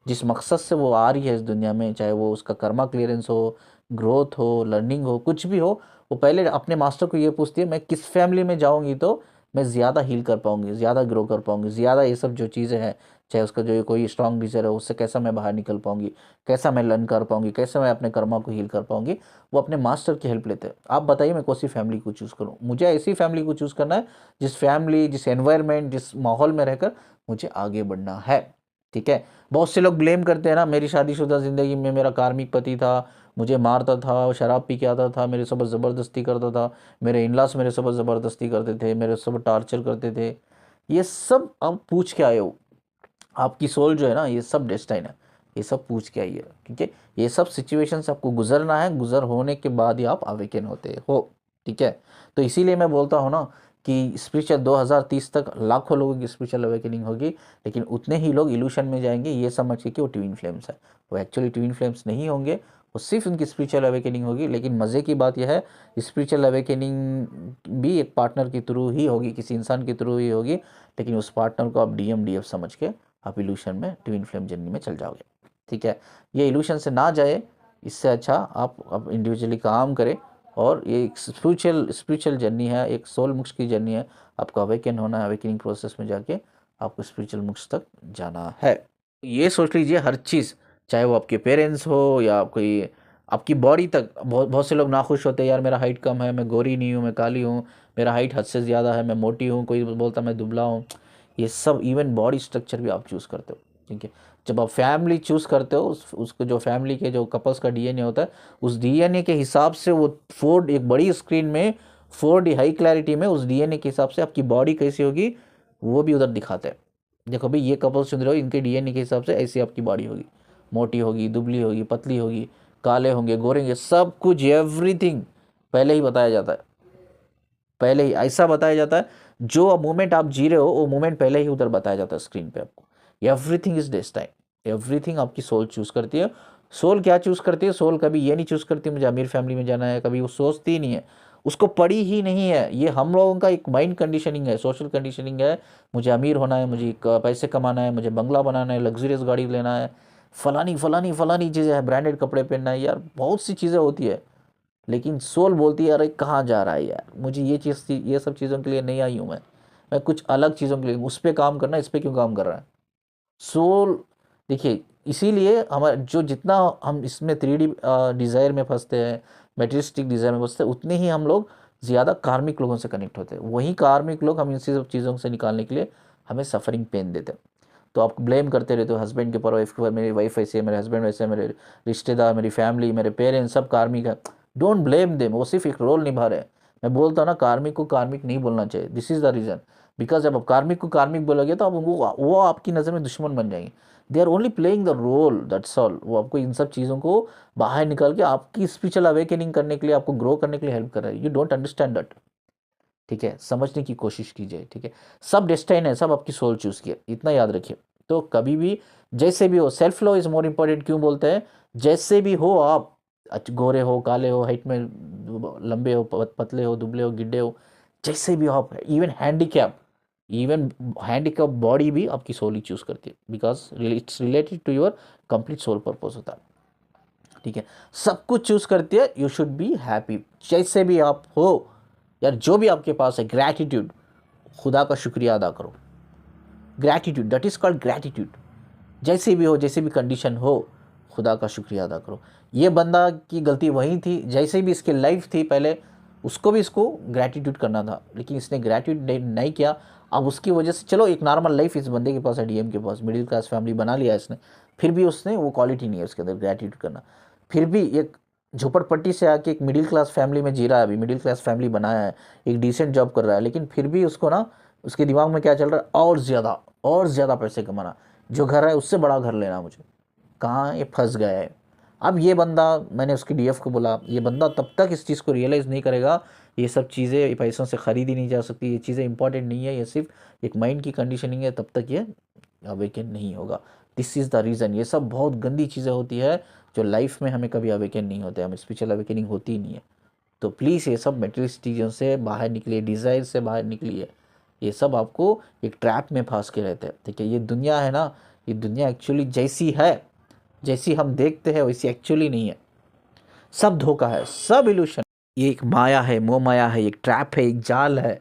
जिस मकसद से वो आ रही है इस दुनिया में, चाहे वो उसका कर्मा क्लियरेंस हो, ग्रोथ हो, लर्निंग हो, कुछ भी हो, वो पहले अपने मास्टर को ये पूछती है मैं किस फैमिली में जाऊंगी तो मैं ज़्यादा हील कर पाऊंगी, ज़्यादा ग्रो कर पाऊंगी, ज़्यादा ये सब जो चीज़ें हैं, चाहे उसका जो कोई स्ट्रांग डिज़ायर है उससे कैसा मैं बाहर निकल पाऊंगी, कैसा मैं लर्न कर पाऊंगी, कैसे मैं अपने कर्मा को हील कर पाऊंगी। वो अपने मास्टर की हेल्प लेते हैं। आप बताइए मैं कौन सी फैमिली को चूज़ करूँ? मुझे ऐसी फैमिली को चूज़ करना है जिस फैमिली, जिस एनवायरनमेंट, जिस माहौल में रहकर मुझे आगे बढ़ना है। ठीक है, बहुत से लोग ब्लेम करते हैं ना, मेरी शादीशुदा ज़िंदगी में मेरा कार्मिक पति था, मुझे मारता था, शराब पी के आता था, मेरे सब ज़बरदस्ती करता था, मेरे इनलास मेरे सब ज़बरदस्ती करते थे, मेरे सब टार्चर करते थे। ये सब आप पूछ के आए हो। आपकी सोल जो है ना, ये सब डेस्टाइन है, ये सब पूछ के आई है। ठीक है, ये सब सिचुएशन से आपको गुजरना है, गुजर होने के बाद ही आप अवेकन होते हो। ठीक है, तो इसीलिए मैं बोलता हूँ ना कि स्पिरिचुअल 2030 तक लाखों लोगों की स्पिरिचुअल अवेकनिंग होगी, लेकिन उतने ही लोग इल्यूशन में जाएंगे ये समझ के कि वो ट्विन फ्लेम्स है। वो एक्चुअली ट्विन फ्लेम्स नहीं होंगे, वो सिर्फ उनकी स्पिरिचुअल अवेकनिंग होगी। लेकिन मज़े की बात यह है, स्पिरिचुअल अवेकनिंग भी एक पार्टनर के थ्रू ही होगी, किसी इंसान के थ्रू ही होगी, लेकिन उस पार्टनर को आप DMDF समझ के आप इल्यूशन में, ट्विन फ्लेम जर्नी में चल जाओगे। ठीक है, ये इल्यूशन से ना जाए, इससे अच्छा आप इंडिविजुअली काम करें। और ये एक स्पिरिचुअल जर्नी है, एक सोल मोक्ष की जर्नी है। आपको अवेकन होना है, अवेकनिंग प्रोसेस में जाके आपको स्पिरिचुअल मोक्ष तक जाना है। ये सोच लीजिए हर चीज़, चाहे वो आपके पेरेंट्स हो या कोई आपकी बॉडी तक। बहुत बहुत से लोग नाखुश होते हैं, यार मेरा हाइट कम है, मैं गोरी नहीं हूँ, मैं काली हूँ, मेरा हाइट हद से ज़्यादा है, मैं मोटी हूँ, कोई बोलता मैं दुबला हूँ। ये सब इवन बॉडी स्ट्रक्चर भी आप चूज़ करते हो। ठीक है, जब आप फैमिली चूज़ करते हो, उसको जो फैमिली के जो कपल्स का DNA होता है, उस DNA के हिसाब से वो 4 एक बड़ी स्क्रीन में 4D हाई क्लैरिटी में उस DNA के हिसाब से आपकी बॉडी कैसी होगी वो भी उधर दिखाते हैं। देखो भाई ये कपल सुन रहे हो, इनके DNA के हिसाब से ऐसी आपकी बॉडी होगी, मोटी होगी, दुबली होगी, पतली होगी, काले होंगे, गोरे होंगे, सब कुछ एवरीथिंग पहले ही बताया जाता है। पहले ही ऐसा बताया जाता है, जो मोमेंट आप जी रहे हो वो मोमेंट पहले ही उधर बताया जाता है स्क्रीन पे आपको। एवरीथिंग इज डेस्टाइन, एवरीथिंग आपकी सोल चूज़ करती है। सोल क्या चूज़ करती है? सोल कभी ये नहीं चूज़ करती मुझे अमीर फैमिली में जाना है, कभी वो सोचती ही नहीं है, उसको पड़ी ही नहीं है। ये हम लोगों का एक माइंड कंडीशनिंग है, सोशल कंडीशनिंग है। मुझे अमीर होना है, मुझे पैसे कमाना है, मुझे बंगला बनाना है, लग्जरियस गाड़ी लेना है, फलानी फलानी फलानी चीज़ें हैं, ब्रांडेड कपड़े पहनना है, यार बहुत सी चीज़ें होती है। लेकिन सोल बोलती है अरे कहाँ जा रहा है यार, मुझे ये चीज़, ये सब चीज़ों के लिए नहीं आई हूँ मैं कुछ अलग चीज़ों के लिए, उस पर काम करना, इस पर क्यों काम कर रहा है सोल? देखिए, इसीलिए हमारा जो जितना हम इसमें 3D डिज़ायर में फंसते हैं, मेटेरियलिस्टिक डिज़ायर में फंसते हैं, उतने ही हम लोग ज़्यादा कार्मिक लोगों से कनेक्ट होते हैं। वही कार्मिक लोग हम इन सब चीज़ों से निकालने के लिए हमें सफरिंग पेन देते हैं। तो आप ब्लेम करते रहते हो हस्बैंड के ऊपर, वाइफ के ऊपर, मेरी वाइफ ऐसे है, मेरे हस्बैंड वैसे है, मेरे रिश्तेदार, मेरी फैमिली, मेरे पेरेंट्स सब कार्मिक है। डोंट ब्लेम देम, वो सिर्फ एक रोल निभा रहे हैं। मैं बोलता हूँ ना, कार्मिक को कार्मिक नहीं बोलना चाहिए। This is the reason, because जब आप कार्मिक को कार्मिक बोलोगे तो आप वो आपकी नज़र में दुश्मन बन जाएंगे। They are only playing the role, that's all. वो आपको इन सब चीज़ों को बाहर निकाल के आपकी स्पिरिचुअल अवेकनिंग करने के लिए, आपको ग्रो करने के लिए हेल्प कर रहा है। यू डोंट अंडरस्टैंड दैट, ठीक है? समझने की कोशिश कीजिए, ठीक है? सब डेस्टाइन है, सब आपकी सोल चूज की है, इतना याद रखिए। तो कभी भी जैसे भी हो, self love is more important. क्यों बोलते हैं? जैसे भी हो आप, गोरे हो, काले हो, हाइट में लंबे हो, पतले हो, दुबले हो, गिड्डे हो, जैसे भी हो आप, इवन हैंडीकैप बॉडी भी आपकी सोल ही चूज करती है, because it's related to your complete soul purpose होता है, ठीक है? सब कुछ चूज करती है। यू शुड बी हैप्पी जैसे भी आप हो यार, जो भी आपके पास है। ग्रैटिट्यूड, खुदा का शुक्रिया अदा करो। Gratitude, that is called gratitude. जैसे भी हो, जैसे भी कंडीशन हो, खुदा का शुक्रिया अदा करो। ये बंदा की गलती वही थी, जैसे भी इसकी लाइफ थी पहले, उसको भी इसको ग्रैटिट्यूड करना था, लेकिन इसने ग्रैटिट्यूड नहीं किया। अब उसकी वजह से, चलो एक नॉर्मल लाइफ इस बंदे के पास है, डीएम के पास मिडिल क्लास फैमिली बना लिया इसने, फिर भी उसने वो क्वालिटी नहीं है उसके अंदर ग्रैटिट्यूड करना। फिर भी एक झोपड़पट्टी से आके एक मिडिल क्लास फैमिली में जी रहा है, अभी मिडिल क्लास फैमिली बनाया है, एक डिसेंट जॉब कर रहा है, लेकिन फिर भी उसको ना, उसके दिमाग में क्या चल रहा है? और ज़्यादा पैसे कमाना, जो घर है उससे बड़ा घर लेना मुझे। कहाँ ये फंस गया है? अब ये बंदा, मैंने उसकी डीएफ को बोला, ये बंदा तब तक इस चीज़ को रियलाइज़ नहीं करेगा, ये सब चीज़ें पैसों से ख़रीदी नहीं जा सकती, ये चीज़ें इंपॉर्टेंट नहीं है, ये सिर्फ एक माइंड की कंडीशनिंग है, तब तक ये अवेकन नहीं होगा। This is the reason. ये सब बहुत गंदी चीज़ें होती है जो लाइफ में हमें कभी अवेकन नहीं होते, हमें स्पिरिचुअल अवेकनिंग होती ही नहीं है। तो प्लीज़ ये सब मटेरियलिस्टिक चीज़ों से बाहर निकलिए, डिज़ायर से बाहर निकलिए। ये सब आपको एक ट्रैप में फंस के रहते हैं, ठीक है? ये दुनिया है ना, ये दुनिया एक्चुअली जैसी है, जैसी हम देखते हैं वैसी एक्चुअली नहीं है। सब धोखा है, सब इल्यूशन। ये एक माया है, मोह माया है, एक ट्रैप है, एक जाल है।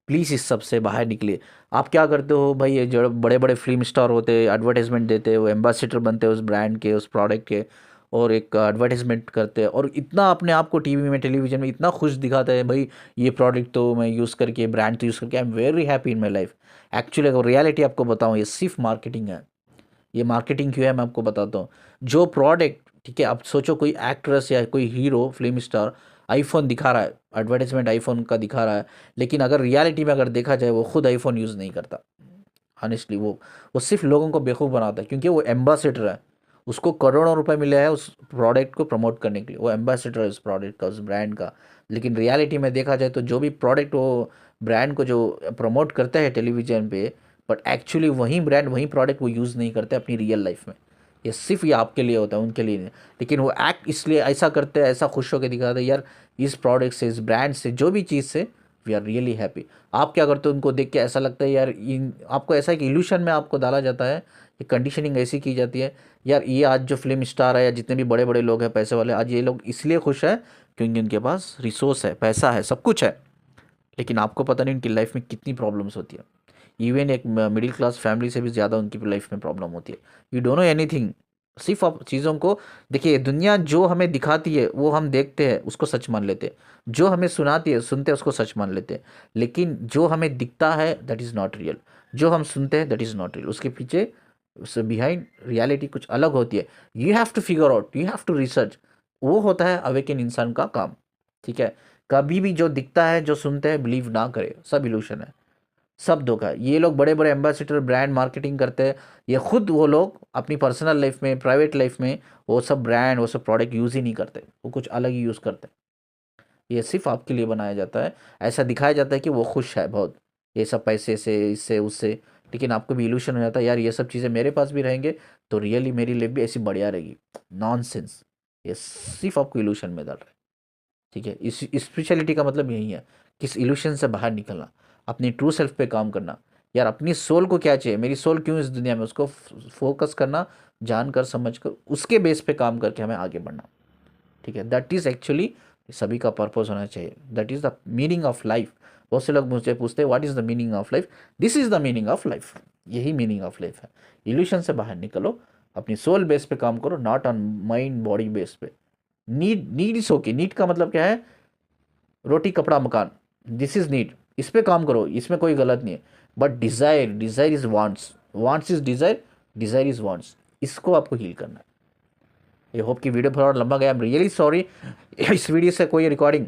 प्लीज़ इस सब से बाहर निकलिए। आप क्या करते हो भाई? ये जो बड़े बड़े फिल्म स्टार होते हैं, एडवर्टाइजमेंट देते हैं, वो एम्बेसडर बनते हैं उस ब्रांड के, उस प्रोडक्ट के, और एक एडवर्टाइजमेंट करते हैं, और इतना अपने आप को टीवी में, टेलीविजन में इतना खुश दिखाते हैं, भाई ये प्रोडक्ट तो मैं यूज़ करके, ब्रांड तो यूज़ करके I am very happy in my life. Actually अगर रियलिटी आपको बताऊँ, ये सिर्फ मार्केटिंग है। ये मार्केटिंग क्यों है मैं आपको बताता हूँ। जो प्रोडक्ट, ठीक है, आप सोचो कोई एक्ट्रेस या कोई हीरो, फिल्म स्टार आईफोन दिखा रहा है, एडवर्टाइजमेंट आईफोन का दिखा रहा है, लेकिन अगर रियलिटी में अगर देखा जाए, वो खुद आईफोन यूज़ नहीं करता। ऑनेस्टली वो सिर्फ लोगों को बेवकूफ़ बनाता है, क्योंकि वो एम्बेसडर है। उसको करोड़ों रुपए मिले हैं उस प्रोडक्ट को प्रमोट करने के लिए, वो एम्बेसडर है उस प्रोडक्ट का, उस ब्रांड का। लेकिन रियलिटी में देखा जाए तो जो भी प्रोडक्ट वो ब्रांड को जो प्रमोट करता है टेलीविजन पे, बट एक्चुअली वही ब्रांड, वही प्रोडक्ट वो यूज़ नहीं करते अपनी रियल लाइफ में। ये सिर्फ ये आपके लिए होता है, उनके लिए नहीं। लेकिन वो एक्ट इसलिए ऐसा करते हैं, ऐसा खुश होकर दिखाते हैं, यार इस प्रोडक्ट से, इस ब्रांड से, जो भी चीज़ से वी आर रियली हैप्पी। आप क्या करते हो? उनको देख के ऐसा लगता है यार, इन आपको ऐसा एक इल्यूशन में आपको डाला जाता है, एक कंडीशनिंग ऐसी की जाती है, यार ये आज जो फिल्म स्टार है या जितने भी बड़े बड़े लोग हैं पैसे वाले, आज ये लोग इसलिए खुश है क्योंकि उनके पास रिसोर्स है, पैसा है, सब कुछ है। लेकिन आपको पता नहीं उनकी लाइफ में कितनी प्रॉब्लम्स होती है। इवन एक मिडिल क्लास फैमिली से भी ज़्यादा उनकी लाइफ में प्रॉब्लम होती है। You don't know anything. सिर्फ आप चीज़ों को देखिए, दुनिया जो हमें दिखाती है वो हम देखते हैं, उसको सच मान लेते हैं। जो हमें सुनाती है, सुनते हैं, उसको सच मान लेते हैं। लेकिन जो हमें दिखता है दैट इज़ नॉट रियल, जो हम सुनते हैं दैट इज़ नॉट रियल, उसके पीछे, उस बिहाइंड रियलिटी कुछ अलग होती है। You have to figure out, you have to research. वो होता है अवेकन इंसान का काम, ठीक है? कभी भी जो दिखता है, जो सुनते हैं, बिलीव ना करे, सब इल्यूशन है, सब धोखा है। ये लोग बड़े बड़े एम्बेसडर, ब्रांड मार्केटिंग करते हैं, ये खुद वो लोग अपनी पर्सनल लाइफ में, प्राइवेट लाइफ में वो सब ब्रांड, वो सब प्रोडक्ट यूज़ ही नहीं करते, वो कुछ अलग ही यूज़ करते हैं। ये सिर्फ आपके लिए बनाया जाता है, ऐसा दिखाया जाता है कि वो खुश है बहुत, ये सब पैसे से, इससे उससे। लेकिन आपको भी इल्यूशन हो जाता है, यार ये सब चीज़ें मेरे पास भी रहेंगे तो रियली मेरी लाइफ भी ऐसी बढ़िया रहेगी। नॉनसेंस। ये सिर्फ आपको इल्यूशन में डाल रहा है, ठीक है? इस स्पिरिचुअलिटी का मतलब यही है, कि इस इल्यूशन से बाहर निकलना, अपनी ट्रू सेल्फ पे काम करना। यार अपनी सोल को क्या चाहिए, मेरी सोल क्यों इस दुनिया में, उसको फोकस करना, जानकर समझकर उसके बेस पे काम करके हमें आगे बढ़ना, ठीक है? दैट इज़ एक्चुअली सभी का पर्पस होना चाहिए। That is the meaning of life. बहुत से लोग मुझसे पूछते हैं what is the meaning of life? This is the meaning of life. यही मीनिंग ऑफ लाइफ है। इल्यूशन से बाहर निकलो, अपनी सोल बेस पे काम करो, not on mind body base पे। Need is okay. नीड का मतलब क्या है? रोटी कपड़ा मकान, दिस इज नीड, इस पे काम करो, इसमें कोई गलत नहीं है। But desire, desire is wants, wants is desire, desire is wants, इसको आपको हील करना है। आई होप कि वीडियो थोड़ा लंबा गया, आई एम रियली सॉरी। इस वीडियो से कोई रिकॉर्डिंग,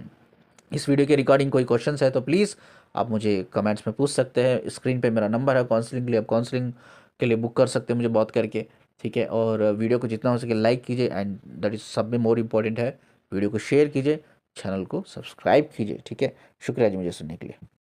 इस वीडियो के रिकॉर्डिंग कोई क्वेश्चन है तो प्लीज़ आप मुझे कमेंट्स में पूछ सकते हैं। स्क्रीन पे मेरा नंबर है काउंसलिंग के लिए, आप काउंसलिंग के लिए बुक कर सकते हैं मुझे बात करके। ठीक है, और वीडियो को जितना हो सके लाइक कीजिए, एंड दैट इज़ सब में मोर इम्पोर्टेंट है, वीडियो को शेयर कीजिए, चैनल को सब्सक्राइब कीजिए। ठीक है, शुक्रिया जी मुझे सुनने के लिए।